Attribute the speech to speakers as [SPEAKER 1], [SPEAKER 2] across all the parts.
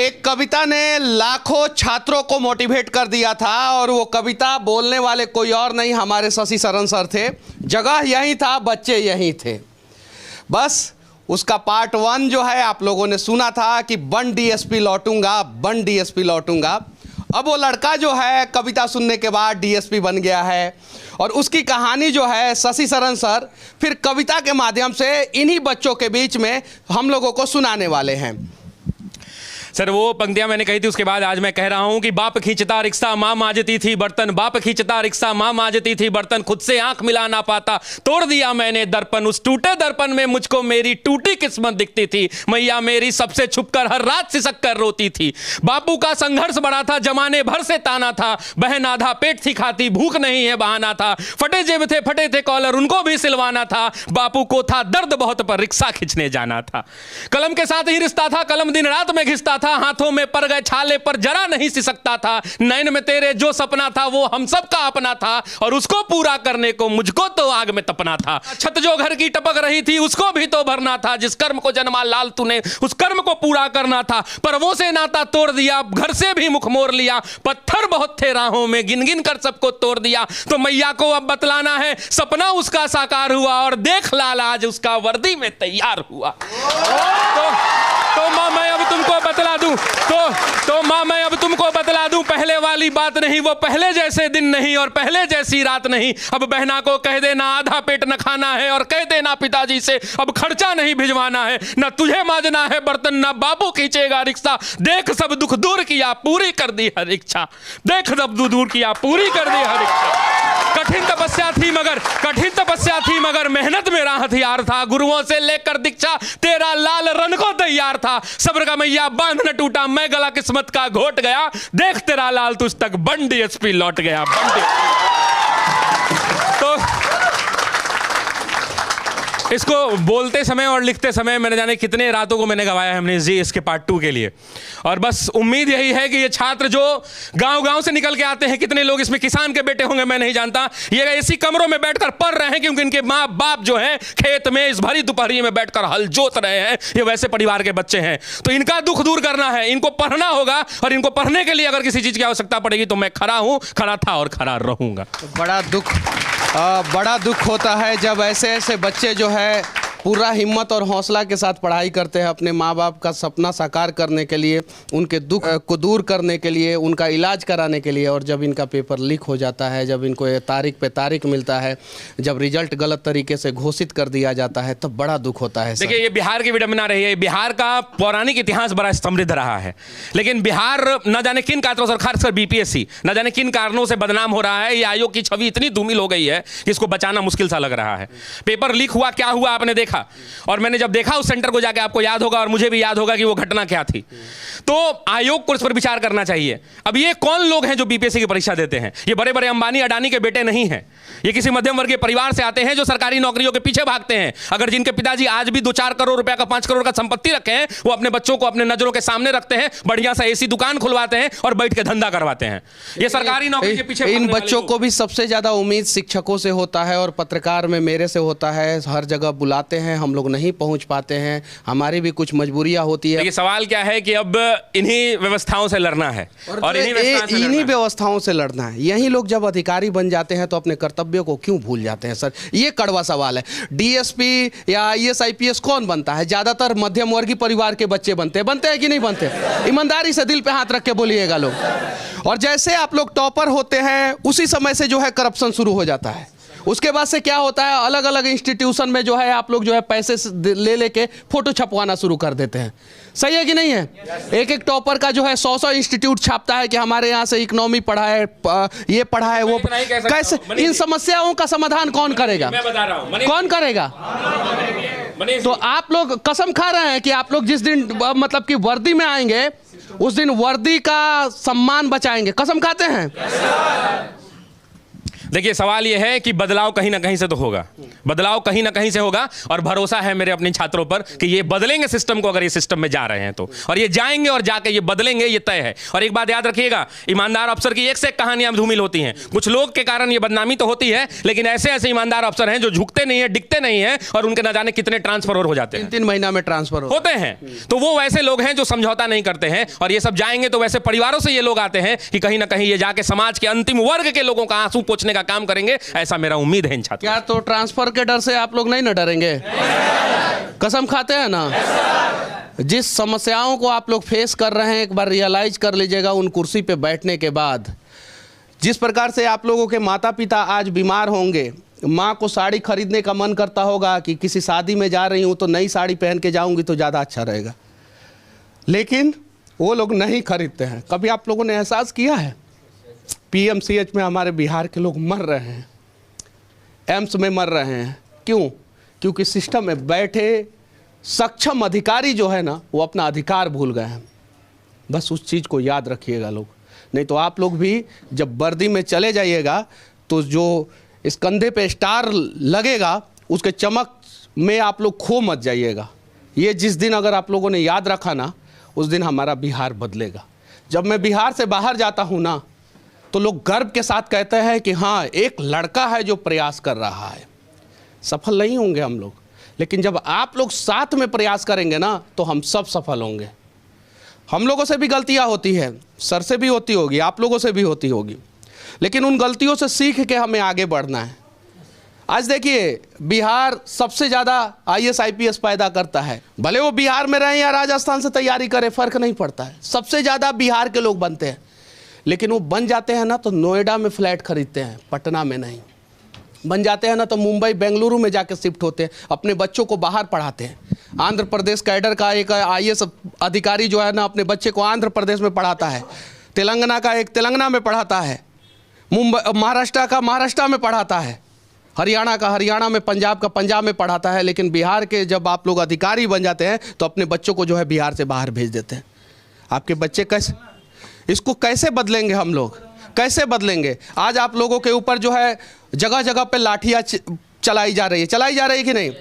[SPEAKER 1] एक कविता ने लाखों छात्रों को मोटिवेट कर दिया था और वो कविता बोलने वाले कोई और नहीं हमारे शशि शरण सर थे। जगह यही था, बच्चे यही थे। बस उसका पार्ट 1 जो है आप लोगों ने सुना था कि बन डीएसपी लौटूंगा, बन डीएसपी लौटूंगा। अब वो लड़का जो है कविता सुनने के बाद डीएसपी बन गया है और उसकी कहानी जो है शशि शरण सर फिर कविता के माध्यम से इन्हीं बच्चों के बीच में हम लोगों को सुनाने वाले हैं।
[SPEAKER 2] सर वो पंक्तियां मैंने कही थी, उसके बाद आज मैं कह रहा हूं कि बाप खींचता रिक्शा माँ मांजती थी बर्तन, बाप खींचता रिक्शा माँ मांजती थी बर्तन, खुद से आंख मिला ना पाता तोड़ दिया मैंने दर्पण, उस टूटे दर्पण में मुझको मेरी टूटी किस्मत दिखती थी, मैया मेरी सबसे छुपकर हर रात सिसक कर रोती थी। बापू का संघर्ष बड़ा था, जमाने भर से ताना था, बहन आधा पेट थी खाती, भूख नहीं है बहाना था, फटे जेब थे फटे थे कॉलर उनको भी सिलवाना था, बापू को था दर्द बहुत पर रिक्शा खींचने जाना था। कलम के साथ ही रिश्ता था, कलम दिन रात में घिसता था, हाथों में पर गए छाले पर जरा नहीं सिसकता था, नैन में तेरे जो सपना था वो हम सब का अपना था और उसको पूरा करने को मुझको तो आग में तपना था। छत जो घर की टपक रही थी उसको भी तो भरना था, जिस कर्म को जन्मा लाल तूने उस कर्म को पूरा करना था, पर्वों से नाता तोड़ दिया, घर से भी मुख मोड़ लिया, पत्थर बहुत थे राहों में गिन गिन कर सबको तोड़ दिया, तो मैया को अब बतलाना है सपना उसका साकार हुआ और देख लाल आज उसका वर्दी में तैयार हुआ। तो माँ मैं अब तुमको बतला दूं, तो माँ मैं अब तुमको बतला दूं, पहले वाली बात नहीं, वो पहले जैसे दिन नहीं और पहले जैसी रात नहीं। अब बहना को कह देना आधा पेट न खाना है और कह देना पिताजी से अब खर्चा नहीं भिजवाना है, न तुझे मांजना है बर्तन न बापू खींचेगा रिक्शा, देख सब दुख दूर किया पूरी कर दी हर इच्छा, देख सब दुख दूर किया पूरी कर दी हर इच्छा। कठिन तपस्या थी मगर मेहनत मेरा हथियार था, गुरुओं से लेकर दीक्षा तेरा लाल रन को तैयार था, सब्र का मैया बांध न टूटा मैं गला किस्मत का घोट गया, देख तेरा लाल तुझ तक बन डीएसपी लौट गया। तो इसको बोलते समय और लिखते समय मैंने जाने कितने रातों को मैंने गवाया है हमने जी इसके पार्ट 2 के लिए। और बस उम्मीद यही है कि ये छात्र जो गांव-गांव से निकल के आते हैं, कितने लोग इसमें किसान के बेटे होंगे मैं नहीं जानता, ये ऐसी कमरों में बैठकर पढ़ रहे हैं क्योंकि इनके माँ बाप जो है खेत में इस भरी दोपहरी में बैठकर हल जोत रहे हैं, ये वैसे परिवार के बच्चे हैं। तो इनका दुख दूर करना है, इनको पढ़ना होगा और इनको पढ़ने के लिए अगर किसी चीज़ की आवश्यकता पड़ेगी तो मैं खड़ा हूँ, खड़ा था और खड़ा रहूँगा।
[SPEAKER 1] बड़ा दुख होता है जब ऐसे बच्चे जो है पूरा हिम्मत और हौसला के साथ पढ़ाई करते हैं, अपने माँ बाप का सपना साकार करने के लिए, उनके दुख को दूर करने के लिए, उनका इलाज कराने के लिए, और जब इनका पेपर लीक हो जाता है, जब इनको तारीख पे तारीख मिलता है, जब रिजल्ट गलत तरीके से घोषित कर दिया जाता है तब बड़ा दुख होता है।
[SPEAKER 2] देखिए ये बिहार की विडंबना रही है, बिहार का पौराणिक इतिहास बड़ा समृद्ध रहा है, लेकिन बिहार न जाने किन कारणों से, खासकर बीपीएससी न जाने किन कारणों से बदनाम हो रहा है। ये आयोग की छवि इतनी धूमिल हो गई है कि इसको बचाना मुश्किल सा लग रहा है। पेपर लीक हुआ, क्या हुआ आपने देखा, और मैंने जब देखा उस सेंटर को जाके, आपको याद होगा और मुझे भी याद होगा कि वो घटना क्या थी। तो आयोग को इस पर विचार करना चाहिए। अब ये कौन लोग हैं जो बीपीएससी की परीक्षा देते हैं? ये बड़े बड़े अंबानी अडानी के बेटे नहीं हैं, ये किसी मध्यम वर्गीय परिवार से आते हैं जो सरकारी नौकरियों के पीछे भागते हैं। अगर जिनके पिताजी आज भी 2-4 करोड़ रुपया का 5 करोड़ का संपत्ति रखे हैं, वो अपने बच्चों को अपने नजरों के सामने रखते हैं, बढ़िया सा एसी दुकान खुलवाते हैं और बैठ के धंधा करवाते हैं। ये सरकारी नौकरी के पीछे
[SPEAKER 1] इन बच्चों को भी सबसे ज्यादा उम्मीद शिक्षकों से होता है और पत्रकार में मेरे से होता है। हर जगह बुलाते हैं, हम लोग नहीं पहुंच पाते हैं, हमारी भी कुछ मजबूरियां होती है।
[SPEAKER 2] ये सवाल क्या है कि अब इन्हीं व्यवस्थाओं से लड़ना है और
[SPEAKER 1] इन्हीं व्यवस्थाओं से लड़ना है। यही लोग जब अधिकारी बन जाते हैं तो अपने कर्तव्यों को क्यों भूल जाते हैं? सर ये कड़वा सवाल है। डीएसपी या आईएएस आईपीएस कौन बनता है? ज्यादातर मध्यम वर्गीय परिवार के बच्चे बनते हैं कि नहीं बनते? ईमानदारी से दिल पे हाथ रख के बोलिएगा लोग। और जैसे आप लोग टॉपर होते हैं उसी समय से जो है करप्शन शुरू हो जाता है। उसके बाद से क्या होता है, अलग अलग इंस्टीट्यूशन में जो है आप लोग जो है पैसे ले लेके फोटो छपवाना शुरू कर देते हैं। सही है कि नहीं है? एक टॉपर का जो है 100 इंस्टीट्यूट छापता है कि हमारे यहाँ से इकोनॉमी पढ़ा है, ये पढ़ा है, वो कैसे? इन समस्याओं का समाधान कौन करेगा?
[SPEAKER 2] मैं बता रहा हूं,
[SPEAKER 1] कौन करेगा? तो आप लोग कसम खा रहे हैं कि आप लोग जिस दिन मतलब कि वर्दी में आएंगे उस दिन वर्दी का सम्मान बचाएंगे, कसम खाते हैं?
[SPEAKER 2] देखिए सवाल यह है कि बदलाव कहीं ना कहीं से तो होगा, बदलाव कहीं ना कहीं से होगा, और भरोसा है मेरे अपने छात्रों पर कि ये बदलेंगे सिस्टम को, अगर ये सिस्टम में जा रहे हैं तो, और ये जाएंगे और जाके ये बदलेंगे, ये तय है। और एक बात याद रखिएगा, ईमानदार अफसर की एक से एक कहानियां धूमिल होती हैं। कुछ लोग के कारण ये बदनामी तो होती है, लेकिन ऐसे ऐसे ईमानदार अफसर हैं जो झुकते नहीं है, डिकते नहीं है, और उनके न जाने कितने ट्रांसफर हो जाते हैं,
[SPEAKER 1] 3 महीना में ट्रांसफर
[SPEAKER 2] होते हैं। तो वो वैसे लोग हैं जो समझौता नहीं करते हैं, और ये सब जाएंगे तो वैसे परिवारों से ये लोग आते हैं कि कहीं ना कहीं ये जाके समाज के अंतिम वर्ग के लोगों का आंसू पोंछने का काम करेंगे, ऐसा मेरा उम्मीद है इन छात्रों।
[SPEAKER 1] क्या तो ट्रांसफर के डर से आप लोग नहीं ना डरेंगे? कसम खाते हैं ना? जिस समस्याओं को आप लोग फेस कर रहे हैं, एक बार रियलाइज कर लीजिएगा उन कुर्सी पे बैठने के बाद। जिस प्रकार से आप लोगों के माता पिता आज बीमार होंगे, माँ को साड़ी खरीदने का मन करता होगा कि किसी शादी में जा रही हूँ तो नई साड़ी पहन के जाऊँगी तो ज़्यादा अच्छा रहेगा, लेकिन वो लोग नहीं खरीदते हैं। कभी आप लोगों ने एहसास किया है PMCH में हमारे बिहार के लोग मर रहे हैं, एम्स में मर रहे हैं, क्यों? क्योंकि सिस्टम में बैठे सक्षम अधिकारी जो है ना, वो अपना अधिकार भूल गए हैं। बस उस चीज़ को याद रखिएगा लोग, नहीं तो आप लोग भी जब वर्दी में चले जाइएगा तो जो इस कंधे पे स्टार लगेगा उसके चमक में आप लोग खो मत जाइएगा। ये जिस दिन अगर आप लोगों ने याद रखा ना, उस दिन हमारा बिहार बदलेगा। जब मैं बिहार से बाहर जाता हूँ ना, तो लोग गर्व के साथ कहते हैं कि हाँ, एक लड़का है जो प्रयास कर रहा है। सफल नहीं होंगे हम लोग, लेकिन जब आप लोग साथ में प्रयास करेंगे ना, तो हम सब सफल होंगे। हम लोगों से भी गलतियां होती है, सर से भी होती होगी, आप लोगों से भी होती होगी, लेकिन उन गलतियों से सीख के हमें आगे बढ़ना है। आज देखिए, बिहार सबसे ज़्यादा IAS IPS पैदा करता है। भले वो बिहार में रहें या राजस्थान से तैयारी करें, फ़र्क नहीं पड़ता है, सबसे ज़्यादा बिहार के लोग बनते हैं। लेकिन वो बन जाते हैं ना तो नोएडा में फ्लैट खरीदते हैं, पटना में नहीं। बन जाते हैं ना तो मुंबई बेंगलुरु में जाके शिफ्ट होते हैं, अपने बच्चों को बाहर पढ़ाते हैं। आंध्र प्रदेश कैडर का एक IAS अधिकारी जो है ना, अपने बच्चे को आंध्र प्रदेश में पढ़ाता है, तेलंगाना का एक तेलंगाना में पढ़ाता है, महाराष्ट्र का महाराष्ट्र में पढ़ाता है, हरियाणा का हरियाणा में, पंजाब का पंजाब में पढ़ाता है। लेकिन बिहार के जब आप लोग अधिकारी बन जाते हैं तो अपने बच्चों को जो है बिहार से बाहर भेज देते हैं। आपके बच्चे कैसे, इसको कैसे बदलेंगे हम लोग, कैसे बदलेंगे? आज आप लोगों के ऊपर जो है जगह जगह पे लाठियाँ चलाई जा रही है कि नहीं?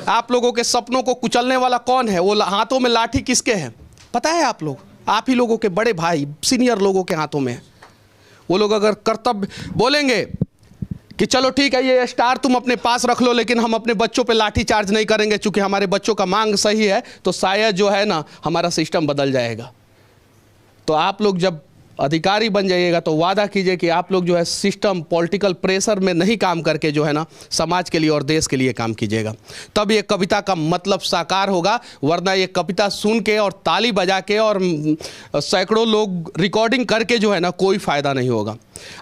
[SPEAKER 1] आप लोगों के सपनों को कुचलने वाला कौन है? वो हाथों में लाठी किसके है पता है? आप लोग, आप ही लोगों के बड़े भाई सीनियर लोगों के हाथों में है। वो लोग अगर कर्तव्य बोलेंगे कि चलो ठीक है, ये स्टार तुम अपने पास रख लो, लेकिन हम अपने बच्चों पे लाठी चार्ज नहीं करेंगे क्योंकि हमारे बच्चों का मांग सही है, तो शायद जो है ना हमारा सिस्टम बदल जाएगा। तो आप लोग जब अधिकारी बन जाइएगा तो वादा कीजिए कि आप लोग जो है सिस्टम पॉलिटिकल प्रेशर में नहीं काम करके जो है ना समाज के लिए और देश के लिए काम कीजिएगा, तब ये कविता का मतलब साकार होगा। वरना ये कविता सुन के और ताली बजा के और सैकड़ों लोग रिकॉर्डिंग करके जो है ना कोई फ़ायदा नहीं होगा।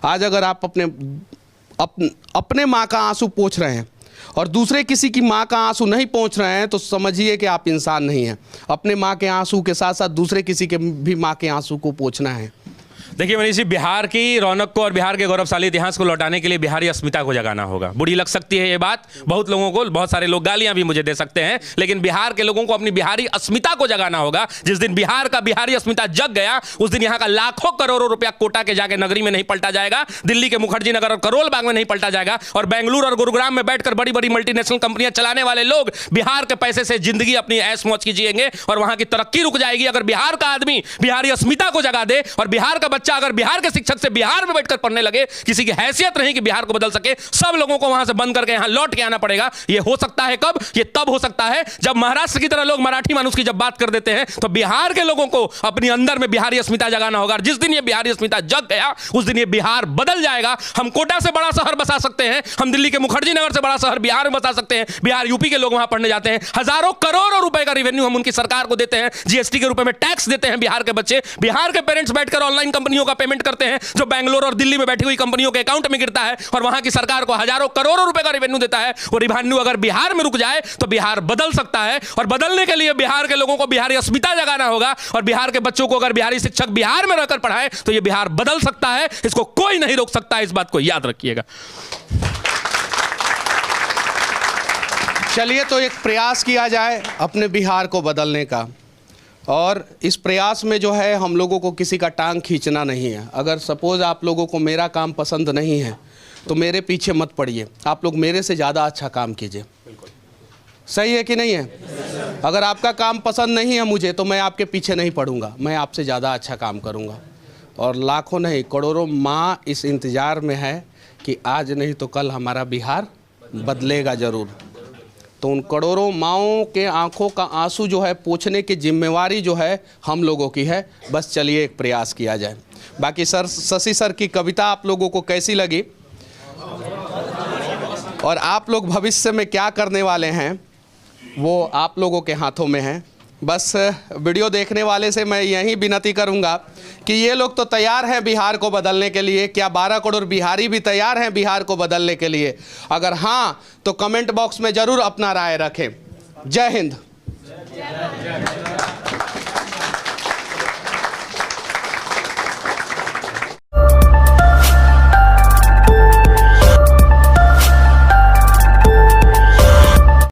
[SPEAKER 1] आज अगर आप अपने माँ का आंसू पोंछ रहे हैं और दूसरे किसी की माँ का आंसू नहीं पोंछ रहे हैं, तो समझिए कि आप इंसान नहीं हैं। अपने माँ के आंसू के साथ साथ दूसरे किसी के भी माँ के आंसू को पोंछना है।
[SPEAKER 2] देखिए मनीष जी, बिहार की रौनक को और बिहार के गौरवशाली इतिहास को लौटाने के लिए बिहारी अस्मिता को जगाना होगा। बुरी लग सकती है ये बात बहुत लोगों को, बहुत सारे लोग गालियां भी मुझे दे सकते हैं, लेकिन बिहार के लोगों को अपनी बिहारी अस्मिता को जगाना होगा। जिस दिन बिहार का बिहारी अस्मिता जग गया, उस दिन यहाँ का लाखों करोड़ों रुपया कोटा के जाके नगरी में नहीं पलटा जाएगा, दिल्ली के मुखर्जी नगर और करोल बाग में नहीं पलटा जाएगा, और बेंगलुरु और गुरुग्राम में बैठकर बड़ी बड़ी मल्टीनेशनल कंपनियां चलाने वाले लोग बिहार के पैसे से जिंदगी अपनी ऐश मौज की जिएंगे और वहां की तरक्की रुक जाएगी। अगर बिहार का आदमी बिहारी अस्मिता को जगा दे और बिहार का बच्चा अगर बिहार के शिक्षक से बिहार में बैठकर पढ़ने लगे, किसी की हैसियत नहीं कि बिहार को बदल सके, सब लोगों को वहां से बंद करके यहां लौट के आना पड़ेगा। यह हो सकता है कब? यह तब हो सकता है जब महाराष्ट्र की तरह लोग मराठी मानुस की जब बात कर देते हैं, तो बिहार के लोगों को अपनी अंदर में बिहारी अस्मिता जगाना होगा। जिस दिन यह बिहारी अस्मिता जग गया, उस दिन यह बिहार बदल जाएगा। हम कोटा से बड़ा शहर बसा सकते हैं, हम दिल्ली के मुखर्जी नगर से बड़ा शहर बिहार में बसा सकते हैं। बिहार यूपी के लोग वहां पढ़ने जाते हैं, हजारों करोड़ों रुपए का रेवेन्यू हम उनकी सरकार को देते हैं, जीएसटी के रूप में टैक्स देते हैं। बिहार के बच्चे, बिहार के पेरेंट्स बैठकर ऑनलाइन कंपनियों का पेमेंट करते हैं जो बेंगलोर और दिल्ली में बैठी हुई कंपनियों के अकाउंट में गिरता है, और वहां की सरकार को हजारों करोड़ों रुपए का रेवेन्यू देता है। वो रेवेन्यू अगर बिहार में रुक जाए तो बिहार बदल सकता है, और बदलने के लिए बिहार के लोगों को बिहारी अस्मिता जगाना होगा, और बिहार के बच्चों को अगर बिहारी शिक्षक बिहार में रहकर पढ़ाए तो यह बिहार बदल सकता है। इसको कोई नहीं रोक सकता, इस बात को याद रखिएगा।
[SPEAKER 1] चलिए, तो एक प्रयास किया जाए अपने बिहार को बदलने का, और इस प्रयास में जो है हम लोगों को किसी का टांग खींचना नहीं है। अगर सपोज आप लोगों को मेरा काम पसंद नहीं है तो मेरे पीछे मत पड़िए, आप लोग मेरे से ज़्यादा अच्छा काम कीजिए। सही है कि नहीं है? अगर आपका काम पसंद नहीं है मुझे तो मैं आपके पीछे नहीं पड़ूंगा, मैं आपसे ज़्यादा अच्छा काम करूंगा। और लाखों नहीं करोड़ों माँ इस इंतज़ार में है कि आज नहीं तो कल हमारा बिहार बदलेगा ज़रूर। तो उन करोड़ों माँओं के आंखों का आंसू जो है पोंछने की जिम्मेवारी जो है हम लोगों की है। बस चलिए एक प्रयास किया जाए। बाकी सर, शशि सर की कविता आप लोगों को कैसी लगी और आप लोग भविष्य में क्या करने वाले हैं वो आप लोगों के हाथों में है। बस वीडियो देखने वाले से मैं यही विनती करूंगा कि ये लोग तो तैयार हैं बिहार को बदलने के लिए, क्या 12 करोड़ बिहारी भी तैयार हैं बिहार को बदलने के लिए? अगर हाँ तो कमेंट बॉक्स में ज़रूर अपना राय रखें। जय हिंद।